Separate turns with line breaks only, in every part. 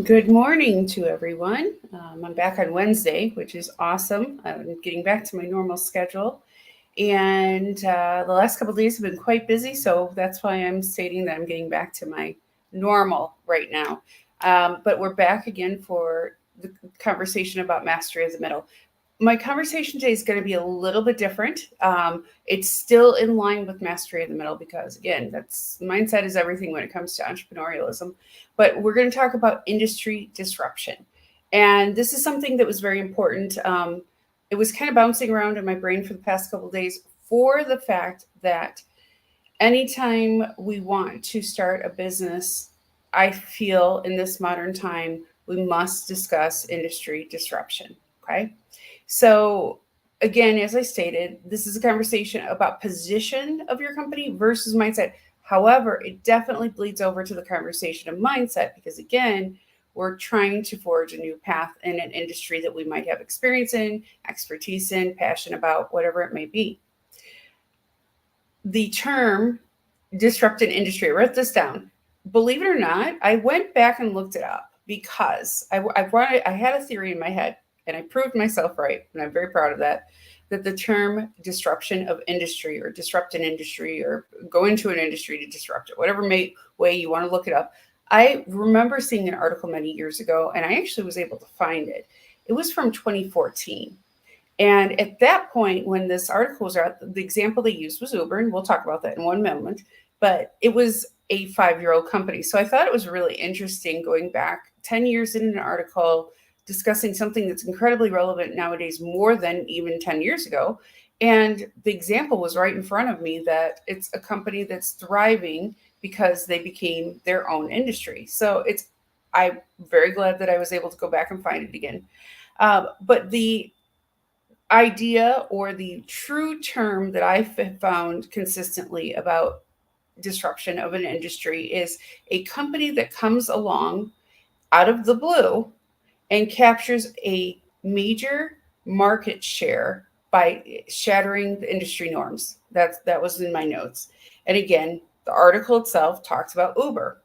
Good morning to everyone. I'm back on Wednesday, which is awesome. I'm getting back to my normal schedule. And the last couple of days have been quite busy, so that's why I'm stating that I'm getting back to my normal right now. But we're back again for the conversation about mastery of the middle. My conversation today is going to be a little bit different. It's still in line with mastery of the middle because, again, that's mindset is everything when it comes to entrepreneurialism. But we're going to talk about industry disruption. And this is something that was very important. It was kind of bouncing around in my brain for the past couple of days for the fact that anytime we want to start a business, I feel in this modern time, we must discuss industry disruption. Okay. So, again, as I stated, this is a conversation about position of your company versus mindset. However, it definitely bleeds over to the conversation of mindset because, again, we're trying to forge a new path in an industry that we might have experience in, expertise in, passion about, whatever it may be. The term disrupt an industry, I wrote this down. Believe it or not, I went back and looked it up because I had a theory in my head and I proved myself right. And I'm very proud of that. That the term disruption of industry or disrupt an industry or go into an industry to disrupt it, whatever way you want to look it up. I remember seeing an article many years ago and I actually was able to find it. It was from 2014. And at that point, when this article was out, the example they used was Uber, and we'll talk about that in one moment. But it was a 5-year-old company. So I thought it was really interesting going back 10 years in an article discussing something that's incredibly relevant nowadays, more than even 10 years ago. And the example was right in front of me that it's a company that's thriving because they became their own industry. So I'm very glad that I was able to go back and find it again. But the idea or the true term that I've found consistently about disruption of an industry is a company that comes along out of the blue and captures a major market share by shattering the industry norms. That was in my notes. And again, the article itself talks about Uber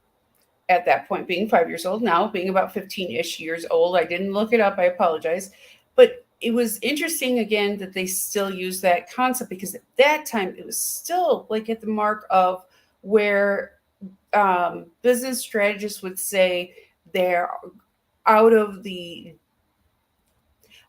at that point being 5 years old, now being about 15-ish years old. I didn't look it up, I apologize. But it was interesting again that they still use that concept because at that time it was still like at the mark of where business strategists would say they're out of the,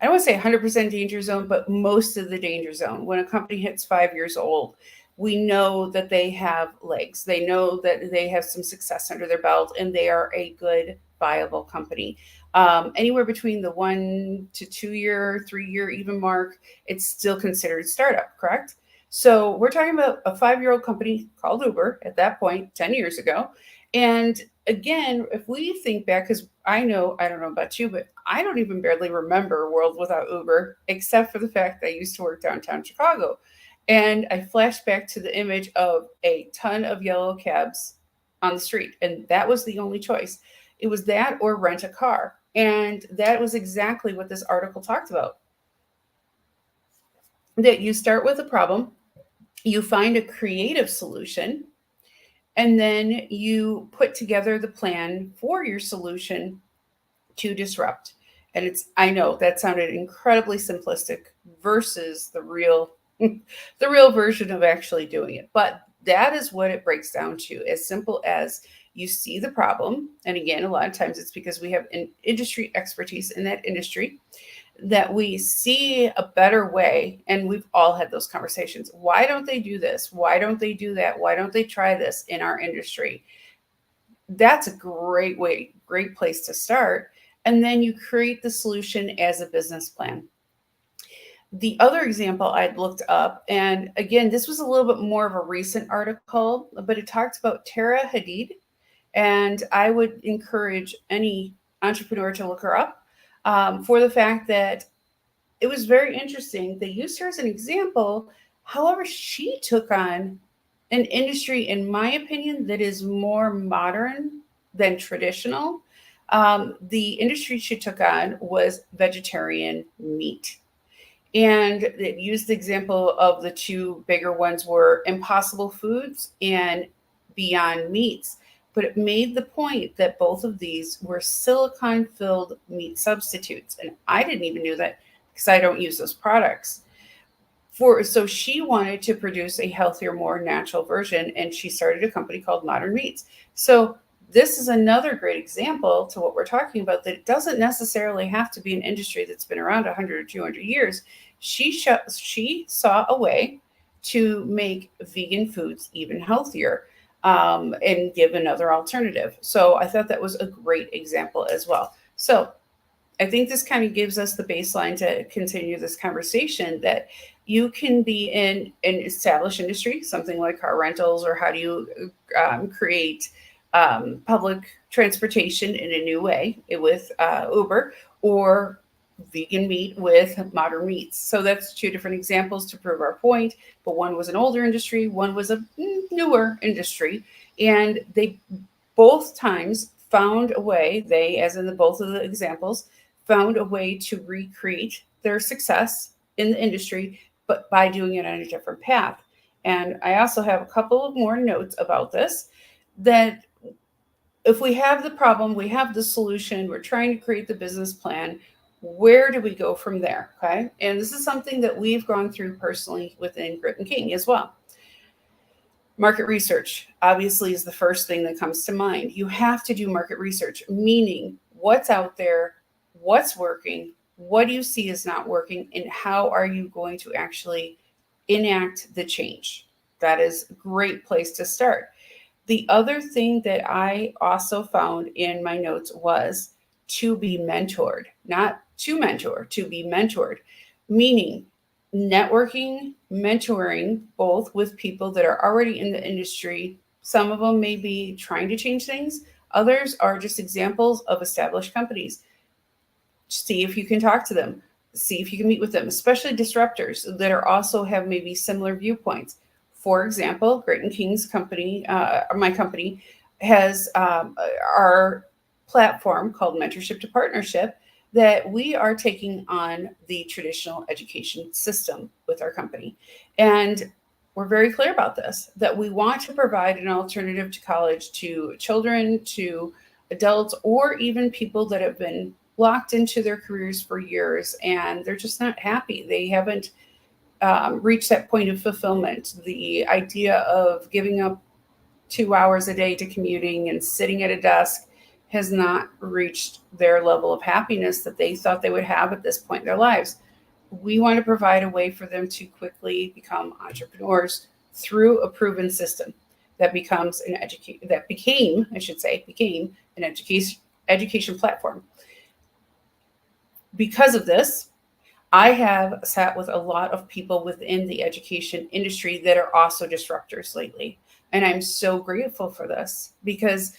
I don't want to say 100% danger zone, but most of the danger zone. When a company hits 5 years old, we know that they have legs. They know that they have some success under their belt and they are a good, viable company. Anywhere between the 1 to 2 year, 3 year even mark, it's still considered startup, correct? So we're talking about a 5-year-old company called Uber at that point, 10 years ago. And again, if we think back, because I don't know about you, but I don't even barely remember a world without Uber, except for the fact that I used to work downtown Chicago. And I flashed back to the image of a ton of yellow cabs on the street. And that was the only choice. It was that or rent a car. And that was exactly what this article talked about. That you start with a problem, you find a creative solution, and then you put together the plan for your solution to disrupt. And I know that sounded incredibly simplistic versus the real the real version of actually doing it. But that is what it breaks down to, as simple as you see the problem. And again, a lot of times it's because we have an industry expertise in that industry that we see a better way. And we've all had those conversations. Why don't they do this? Why don't they do that? Why don't they try this in our industry? That's a great place to start. And then you create the solution as a business plan. The other example I'd looked up, and again, this was a little bit more of a recent article, but it talked about Tara Hadid. And I would encourage any entrepreneur to look her up for the fact that it was very interesting. They used her as an example. However, she took on an industry, in my opinion, that is more modern than traditional. The industry she took on was vegetarian meat. And it used the example of the two bigger ones were Impossible Foods and Beyond Meats. but it made the point that both of these were silicone filled meat substitutes. And I didn't even know that because I don't use those products. So she wanted to produce a healthier, more natural version, and she started a company called Modern Meats. So this is another great example to what we're talking about, that it doesn't necessarily have to be an industry that's been around 100 or 200 years. She saw a way to make vegan foods even healthier, and give another alternative. So I thought that was a great example as well. So I think this kind of gives us the baseline to continue this conversation, that you can be in an established industry, something like car rentals, or how do you create public transportation in a new way with Uber, or vegan meat with Modern Meats. So that's two different examples to prove our point. But one was an older industry, one was a newer industry, and they both times found a way. They, as in both of the examples, found a way to recreate their success in the industry, but by doing it on a different path. And I also have a couple of more notes about this, that if we have the problem, we have the solution, we're trying to create the business plan, where do we go from there? Okay. And this is something that we've gone through personally within Grit and King as well. Market research obviously is the first thing that comes to mind. You have to do market research, meaning what's out there, what's working, what do you see is not working, and how are you going to actually enact the change? That is a great place to start. The other thing that I also found in my notes was to be mentored, not to mentor, to be mentored, meaning networking, mentoring, both with people that are already in the industry. Some of them may be trying to change things, others are just examples of established companies. See if you can talk to them, see if you can meet with them, especially disruptors that are also have maybe similar viewpoints. For example, Great and King's company, my company, has our platform called Mentorship to Partnership, that we are taking on the traditional education system with our company. And we're very clear about this, that we want to provide an alternative to college to children, to adults, or even people that have been locked into their careers for years and they're just not happy. They haven't reached that point of fulfillment. The idea of giving up 2 hours a day to commuting and sitting at a desk has not reached their level of happiness that they thought they would have at this point in their lives. We want to provide a way for them to quickly become entrepreneurs through a proven system that becomes an became an education platform. Because of this, I have sat with a lot of people within the education industry that are also disruptors lately. And I'm so grateful for this because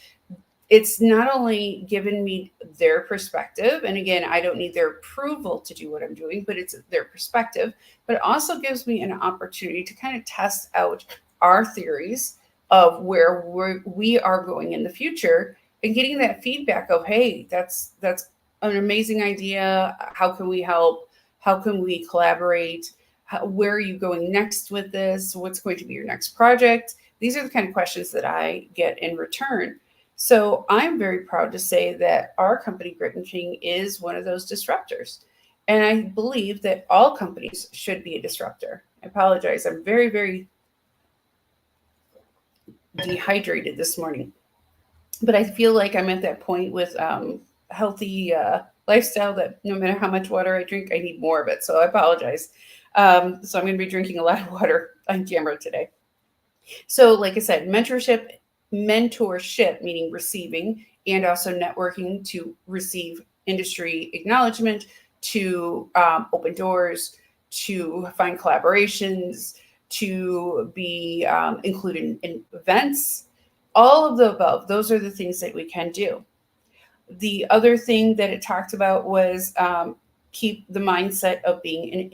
it's not only given me their perspective, and again, I don't need their approval to do what I'm doing, but it's their perspective, but it also gives me an opportunity to kind of test out our theories of where we are going in the future, and getting that feedback of, hey, that's an amazing idea. How can we help? How can we collaborate? Where are you going next with this? What's going to be your next project? These are the kind of questions that I get in return. So I'm very proud to say that our company, Grit and King, is one of those disruptors. And I believe that all companies should be a disruptor. I apologize. I'm very, very dehydrated this morning. But I feel like I'm at that point with healthy lifestyle that no matter how much water I drink, I need more of it. So I apologize. So I'm going to be drinking a lot of water on camera today. So like I said, mentorship, meaning receiving, and also networking to receive industry acknowledgement, to open doors, to find collaborations, to be included in events, all of the above. Those are the things that we can do. The other thing that it talked about was keep the mindset of being an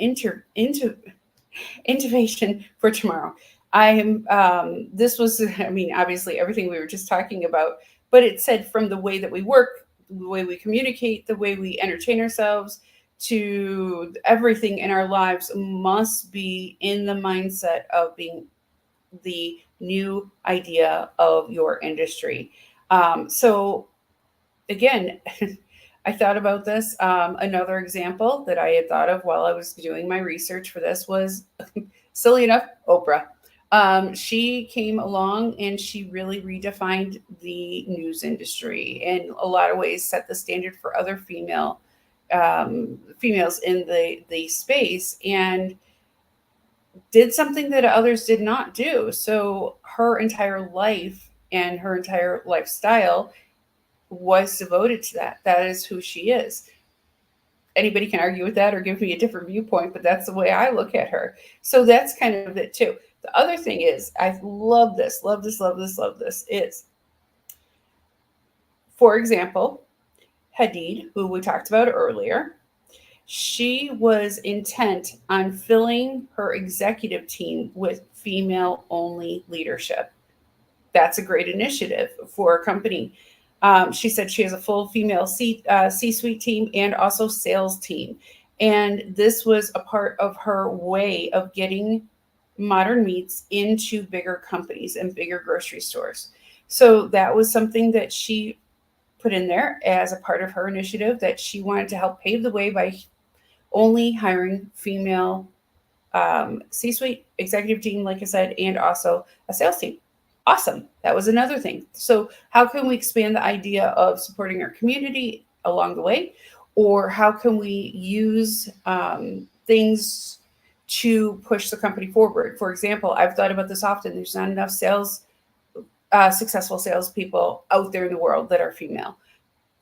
innovation for tomorrow. This was, I mean, obviously everything we were just talking about, but it said from the way that we work, the way we communicate, the way we entertain ourselves, to everything in our lives must be in the mindset of being the new idea of your industry. So again, I thought about this. Another example that I had thought of while I was doing my research for this was, silly enough, Oprah. She came along and she really redefined the news industry in a lot of ways, set the standard for other females in the space, and did something that others did not do. So her entire life and her entire lifestyle was devoted to that. That is who she is. Anybody can argue with that or give me a different viewpoint, but that's the way I look at her. So that's kind of it too. The other thing is, I love this, love this, love this, love this, is, for example, Hadid, who we talked about earlier, she was intent on filling her executive team with female only leadership. That's a great initiative for a company. She said she has a full female C-suite team and also sales team. And this was a part of her way of getting modern meats into bigger companies and bigger grocery stores. So that was something that she put in there as a part of her initiative, that she wanted to help pave the way by only hiring female C-suite executive team, like I said, and also a sales team. Awesome. That was another thing. So how can we expand the idea of supporting our community along the way? Or how can we use things to push the company forward? For example, I've thought about this often. There's not enough successful salespeople out there in the world that are female.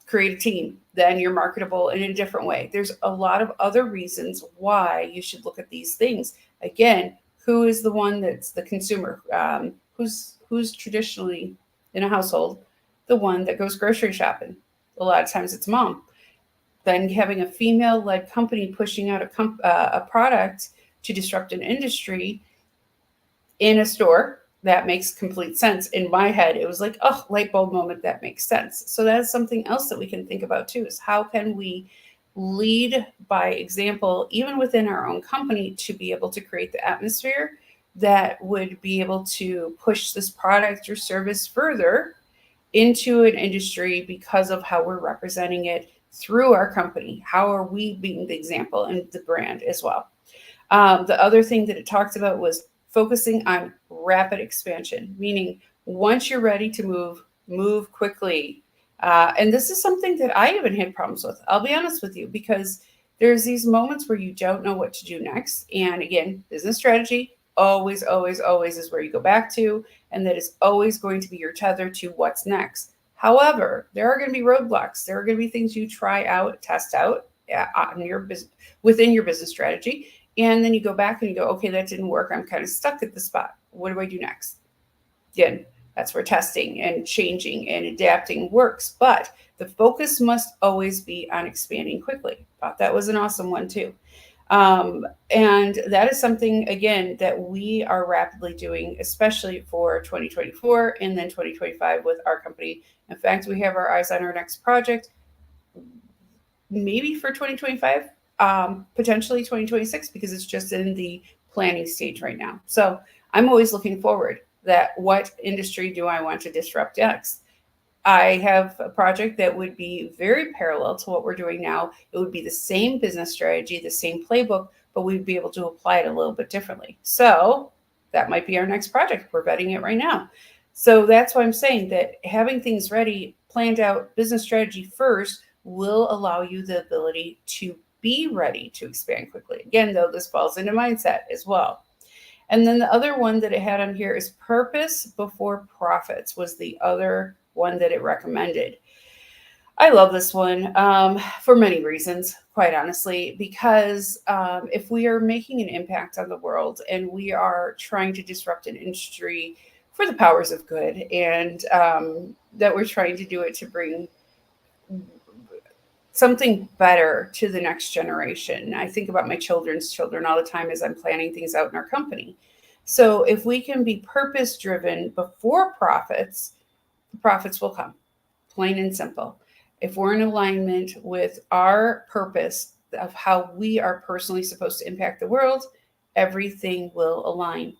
Create a team, then you're marketable in a different way. There's a lot of other reasons why you should look at these things. Again, who is the one that's the consumer? Who's traditionally in a household the one that goes grocery shopping? A lot of times it's mom. Then having a female-led company pushing out a product to disrupt an industry in a store, that makes complete sense. In my head, it was like, oh, light bulb moment, that makes sense. So that's something else that we can think about too, is how can we lead by example, even within our own company, to be able to create the atmosphere that would be able to push this product or service further into an industry because of how we're representing it through our company. How are we being the example and the brand as well? The other thing that it talked about was focusing on rapid expansion, meaning once you're ready to move quickly. And this is something that I haven't had problems with. I'll be honest with you, because there's these moments where you don't know what to do next. And again, business strategy always, always, always is where you go back to, and that is always going to be your tether to what's next. However, there are going to be roadblocks. There are going to be things you try out, test out on your business, within your business strategy. And then you go back and you go, okay, that didn't work. I'm kind of stuck at the spot. What do I do next? Again, that's where testing and changing and adapting works. But the focus must always be on expanding quickly. Thought that was an awesome one too. And that is something, again, that we are rapidly doing, especially for 2024 and then 2025 with our company. In fact, we have our eyes on our next project, maybe for 2025, potentially 2026, because it's just in the planning stage right now. So I'm always looking forward that what industry do I want to disrupt next? I have a project that would be very parallel to what we're doing now. It would be the same business strategy, the same playbook, but we'd be able to apply it a little bit differently. So that might be our next project. We're vetting it right now. So that's why I'm saying that having things ready, planned out, business strategy first will allow you the ability to be ready to expand quickly. Again, though, this falls into mindset as well. And then the other one that it had on here is purpose before profits was the other one that it recommended. I love this one for many reasons, quite honestly, because if we are making an impact on the world and we are trying to disrupt an industry for the powers of good, and that we're trying to do it to bring something better to the next generation. I think about my children's children all the time as I'm planning things out in our company. So if we can be purpose driven before profits, the profits will come, plain and simple. If we're in alignment with our purpose of how we are personally supposed to impact the world, everything will align.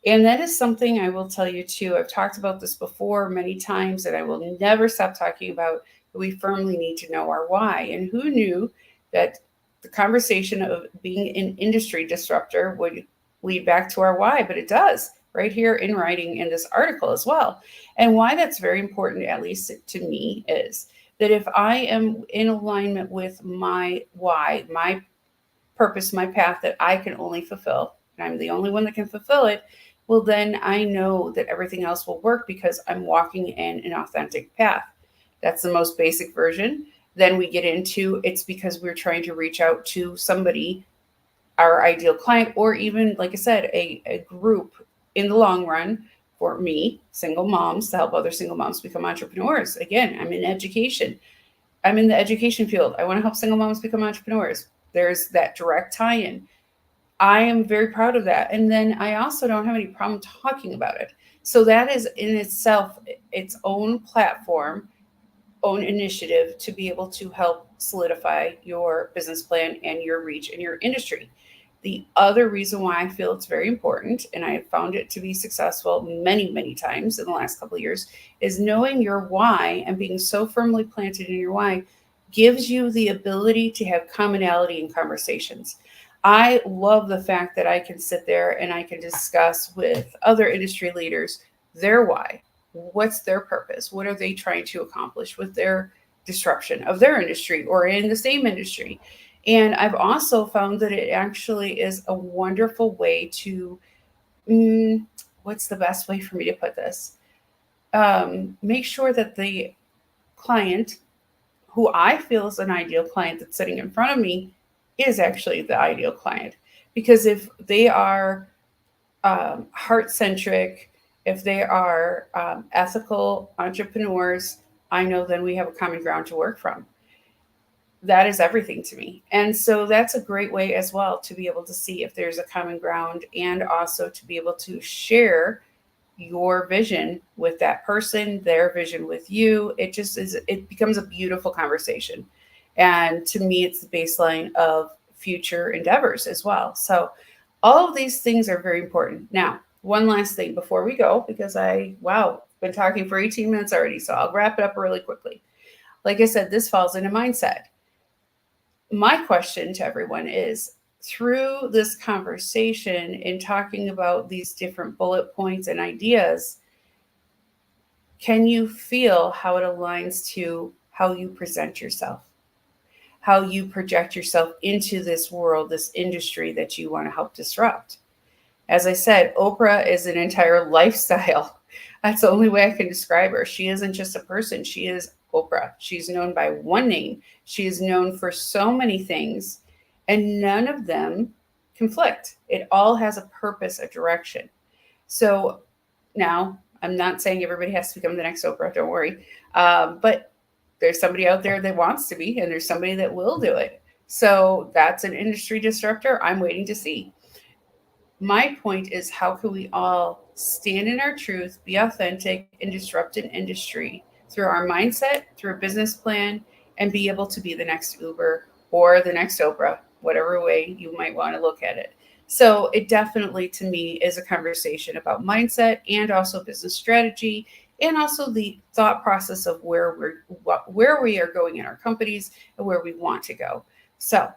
And that is something I will tell you too. I've talked about this before many times, and I will never stop talking about that we firmly need to know our why. And who knew that the conversation of being an industry disruptor would lead back to our why? But it does, right here in writing in this article as well. And why that's very important, at least to me, is that if I am in alignment with my why, my purpose, my path that I can only fulfill, and I'm the only one that can fulfill it, well, then I know that everything else will work because I'm walking in an authentic path. That's the most basic version. Then we get into it's because we're trying to reach out to somebody, our ideal client, or even, like I said, a group in the long run. For me, single moms, to help other single moms become entrepreneurs. Again, I'm in education. I'm in the education field. I want to help single moms become entrepreneurs. There's that direct tie in. I am very proud of that. And then I also don't have any problem talking about it. So that is in itself its own platform, own initiative to be able to help solidify your business plan and your reach in your industry. The other reason why I feel it's very important, and I have found it to be successful many, many times in the last couple of years, is knowing your why and being so firmly planted in your why gives you the ability to have commonality in conversations. I love the fact that I can sit there and I can discuss with other industry leaders their why. What's their purpose? What are they trying to accomplish with their disruption of their industry or in the same industry? And I've also found that it actually is a wonderful way to, mm, what's the best way for me to put this? Make sure that the client, who I feel is an ideal client that's sitting in front of me, is actually the ideal client. Because if they are heart centric, if they are ethical entrepreneurs, I know then we have a common ground to work from. That is everything to me. And so that's a great way as well to be able to see if there's a common ground and also to be able to share your vision with that person, their vision with you. It just is, it becomes a beautiful conversation. And to me, it's the baseline of future endeavors as well. So all of these things are very important. Now, one last thing before we go, because wow, been talking for 18 minutes already. So I'll wrap it up really quickly. Like I said, this falls into mindset. My question to everyone is, through this conversation in talking about these different bullet points and ideas, can you feel how it aligns to how you present yourself, how you project yourself into this world, this industry that you want to help disrupt? As I said, Oprah is an entire lifestyle. That's the only way I can describe her. She isn't just a person, she is Oprah. She's known by one name. She is known for so many things, and none of them conflict. It all has a purpose, a direction. So now, I'm not saying everybody has to become the next Oprah, don't worry. But there's somebody out there that wants to be, and there's somebody that will do it. So that's an industry disruptor I'm waiting to see. My point is, how can we all stand in our truth, be authentic, and disrupt an industry through our mindset, through a business plan, and be able to be the next Uber or the next Oprah, whatever way you might want to look at it. So it definitely, to me, is a conversation about mindset and also business strategy, and also the thought process of where we are going in our companies and where we want to go. So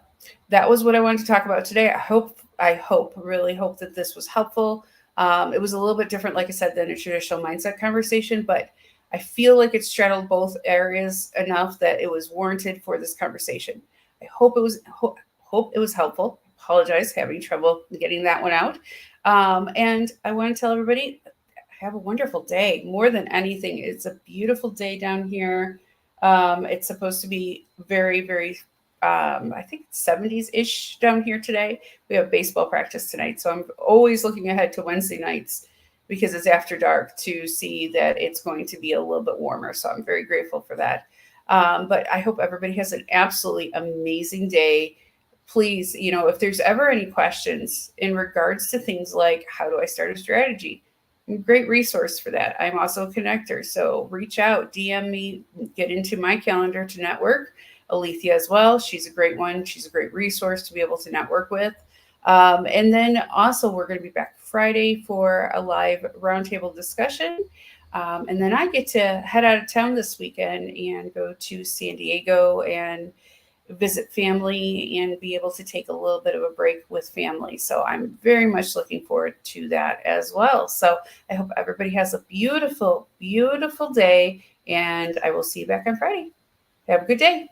that was what I wanted to talk about today. Really hope that this was helpful. It was a little bit different, like I said, than a traditional mindset conversation, but I feel like it straddled both areas enough that it was warranted for this conversation. I hope hope it was helpful. Apologize, having trouble getting that one out. And I want to tell everybody, have a wonderful day. More than anything, it's a beautiful day down here. It's supposed to be very, very, I think 70s ish down here today. We have baseball practice tonight. So I'm always looking ahead to Wednesday nights because it's after dark to see that it's going to be a little bit warmer. So I'm very grateful for that. But I hope everybody has an absolutely amazing day. Please, if there's ever any questions in regards to things like how do I start a strategy, I'm a great resource for that. I'm also a connector. So reach out, DM me, get into my calendar to network. Alethea as well. She's a great one. She's a great resource to be able to network with. And then also we're going to be back Friday for a live roundtable discussion. And then I get to head out of town this weekend and go to San Diego and visit family and be able to take a little bit of a break with family. So I'm very much looking forward to that as well. So I hope everybody has a beautiful, beautiful day, and I will see you back on Friday. Have a good day.